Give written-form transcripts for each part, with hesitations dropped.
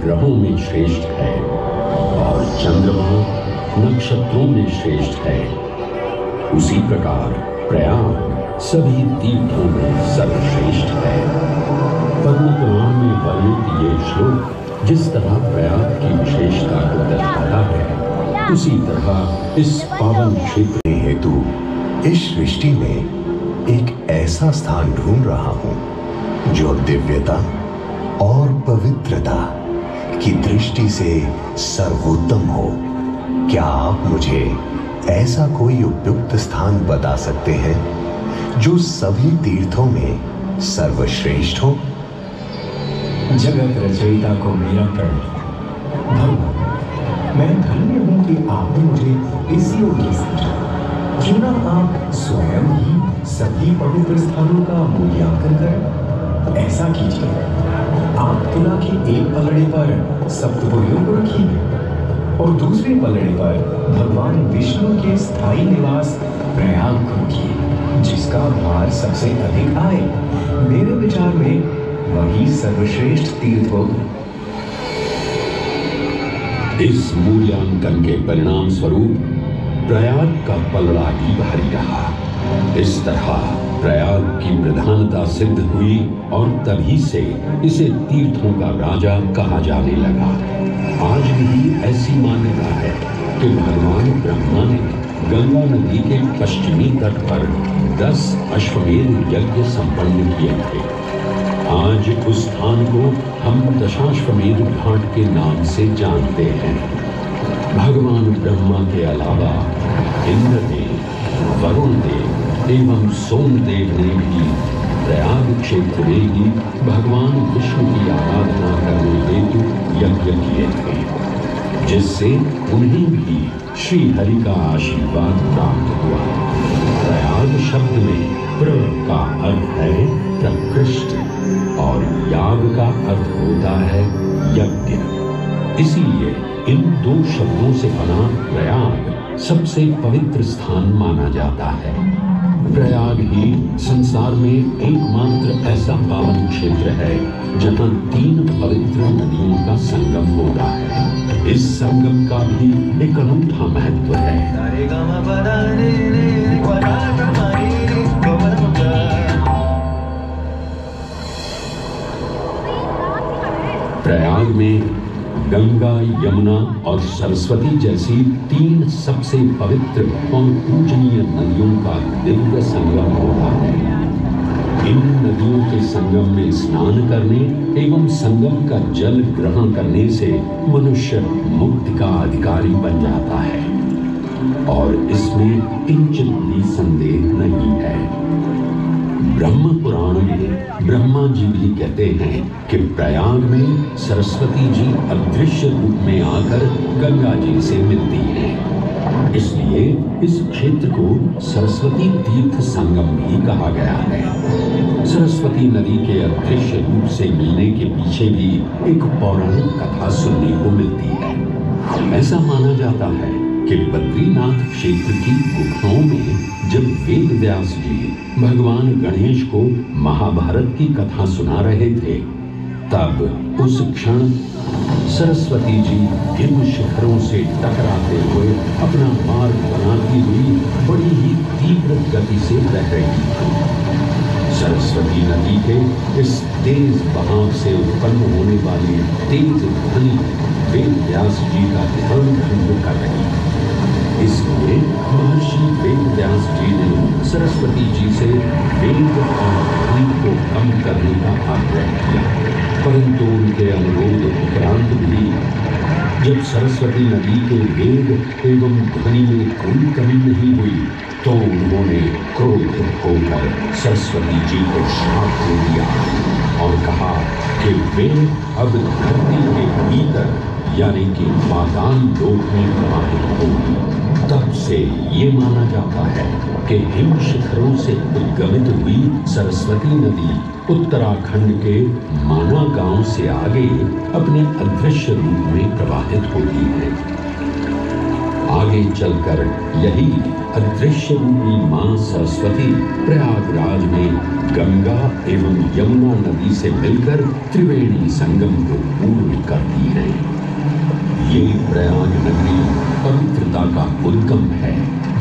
ग्रहों में श्रेष्ठ है और चंद्रमा नक्षत्रों में श्रेष्ठ है, उसी प्रकार प्रयाग सभी तीर्थों में सर्वश्रेष्ठ है। पद्म पुराण में वर्णित ये श्लोक जिस तरह प्रयाग की विशेषता को दर्शाता है, उसी तरह इस पावन क्षेत्र हेतु इस सृष्टि में एक ऐसा स्थान ढूंढ रहा हूं जो दिव्यता और पवित्रता की दृष्टि से सर्वोत्तम हो। क्या आप मुझे ऐसा कोई उपयुक्त स्थान बता सकते हैं जो सभी तीर्थों में सर्वश्रेष्ठ हो? जगत रचयिता को मेरा प्रणव। भगवान, मैं धन्य हूं कि आपने मुझे इस योग्य समझा। क्यों ना आप स्वयं ही सभी पवित्र स्थानों का मूल्यांकन करें। ऐसा कीजिए, आप तुला के एक पलड़े पर सप्तपुरियों को रखिए और दूसरे पलड़े पर भगवान विष्णु के स्थायी निवास प्रयाग को रखिए, जिसका भार सबसे अधिक आए। मेरे विचार में वही सर्वश्रेष्ठ तीर्थ होगा। इस मूल्यांकन के परिणाम स्वरूप प्रयाग का पलड़ा ही भारी रहा। इस तरह प्रयाग की प्रधानता सिद्ध हुई और तभी से इसे तीर्थों का राजा कहा जाने लगा। आज भी ऐसी मान्यता है कि भगवान ब्रह्मा ने गंगा नदी के पश्चिमी तट पर 10 अश्वमेध यज्ञ संपन्न किए थे। आज उस स्थान को हम दशाश्वमेध घाट के नाम से जानते हैं। भगवान ब्रह्मा के अलावा इंद्रदेव, वरुण देव एवं सोमदेव ने भी प्रयाग क्षेत्र में ही भगवान विष्णु की आराधना करने हेतु यज्ञ किए थे, जिससे उन्हें भी श्री हरि का आशीर्वाद प्राप्त हुआ। प्रयाग शब्द में प्र का अर्थ है प्रकृष्ट और याग का अर्थ होता है यज्ञ। इसीलिए इन दो शब्दों से बना प्रयाग सबसे पवित्र स्थान माना जाता है। प्रयाग ही संसार में एकमात्र ऐसा पावन क्षेत्र है जहां 3 पवित्र नदियों का संगम होता है। इस संगम का भी एक अनूठा महत्व है। प्रयाग में गंगा, यमुना और सरस्वती जैसी 3 सबसे पवित्र और पूजनीय नदियों का दिव्य संगम होता है। इन नदियों के संगम में स्नान करने एवं संगम का जल ग्रहण करने से मनुष्य मुक्ति का अधिकारी बन जाता है और इसमें किंचित भी संदेह नहीं है। ब्रह्म पुराण में ब्रह्मा जी भी कहते हैं कि प्रयाग में सरस्वती जी अदृश्य रूप में आकर गंगा जी से मिलती हैं। इसलिए इस क्षेत्र को सरस्वती तीर्थ संगम भी कहा गया है। सरस्वती नदी के अदृश्य रूप से मिलने के पीछे भी एक पौराणिक कथा सुनने को मिलती है। ऐसा माना जाता है कि बद्रीनाथ क्षेत्र की गुफाओं में जब वेद व्यास जी भगवान गणेश को महाभारत की कथा सुना रहे थे, तब उस क्षण सरस्वती जी हिम शिखरों से टकराते हुए अपना मार्ग बनाती हुई बड़ी ही तीव्र गति से बह रही थी। सरस्वती नदी के इस तेज बहाव से उत्पन्न होने वाली तेज ध्वनि वेद व्यास जी का ध्यान भंग कर रही थी। इसलिए महर्षि वेद व्यास जी ने सरस्वती जी से वेग और ध्वनि को कम करने का आग्रह किया, परंतु उनके अनुरोध उपरांत भी जब सरस्वती नदी के वेग एवं ध्वनि में कोई कमी नहीं हुई, तो उन्होंने क्रोधित होकर सरस्वती जी को श्राप दे दिया और कहा कि वे अब धरती के भीतर यानी कि पाताल लोक में प्रवाहित होगी। तब से ये माना जाता है कि हिम शिखरों से उद्गमित हुई सरस्वती नदी उत्तराखंड के माना गांव से आगे अपने अदृश्य रूप में प्रवाहित होती है। आगे चलकर यही अदृश्य रूपी मां सरस्वती प्रयागराज में गंगा एवं यमुना नदी से मिलकर त्रिवेणी संगम को पूर्ण करती है।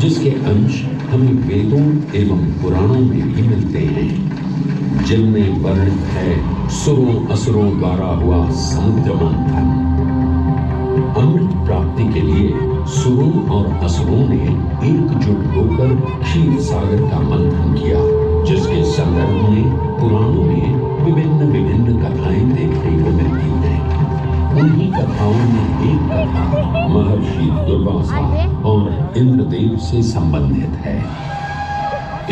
जिसके अंश हमें वेदों एवं पुराणों में भी मिलते हैं, जिनमें वर्णित है सुरों असुरों द्वारा हुआ समुद्र मंथन। अमृत प्राप्ति के लिए सुरों और असुरों ने एकजुट होकर क्षीर सागर का मंथन किया, जिसके संदर्भ में पुराणों में विभिन्न विभिन्न कथाएं देखने को मिलती हैं। उन्हीं कथाओं में एक कथा महर्षि दुर्वासा और इंद्रदेव से संबंधित है।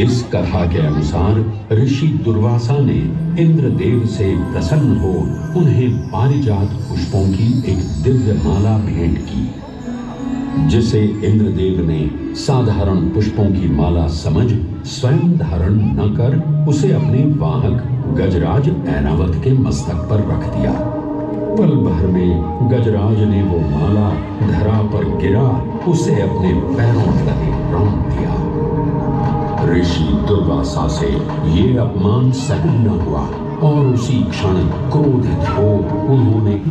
इस कथा के अनुसार ऋषि दुर्वासा ने इंद्रदेव से प्रसन्न हो उन्हें पारिजात पुष्पों की एक दिव्य माला भेंट की, जिसे इंद्रदेव ने साधारण पुष्पों की माला समझ स्वयं धारण न कर उसे अपने वाहक गजराज ऐरावत के मस्तक पर रख दिया। पल भर में गजराज ने वो माला धरा पर गिरा उसे अपने पैरों तले रौंद दिया। ऋषि दुर्वासा से ये अपमान सहन न हुआ और उसी क्षण क्रोधित हो उन्होंने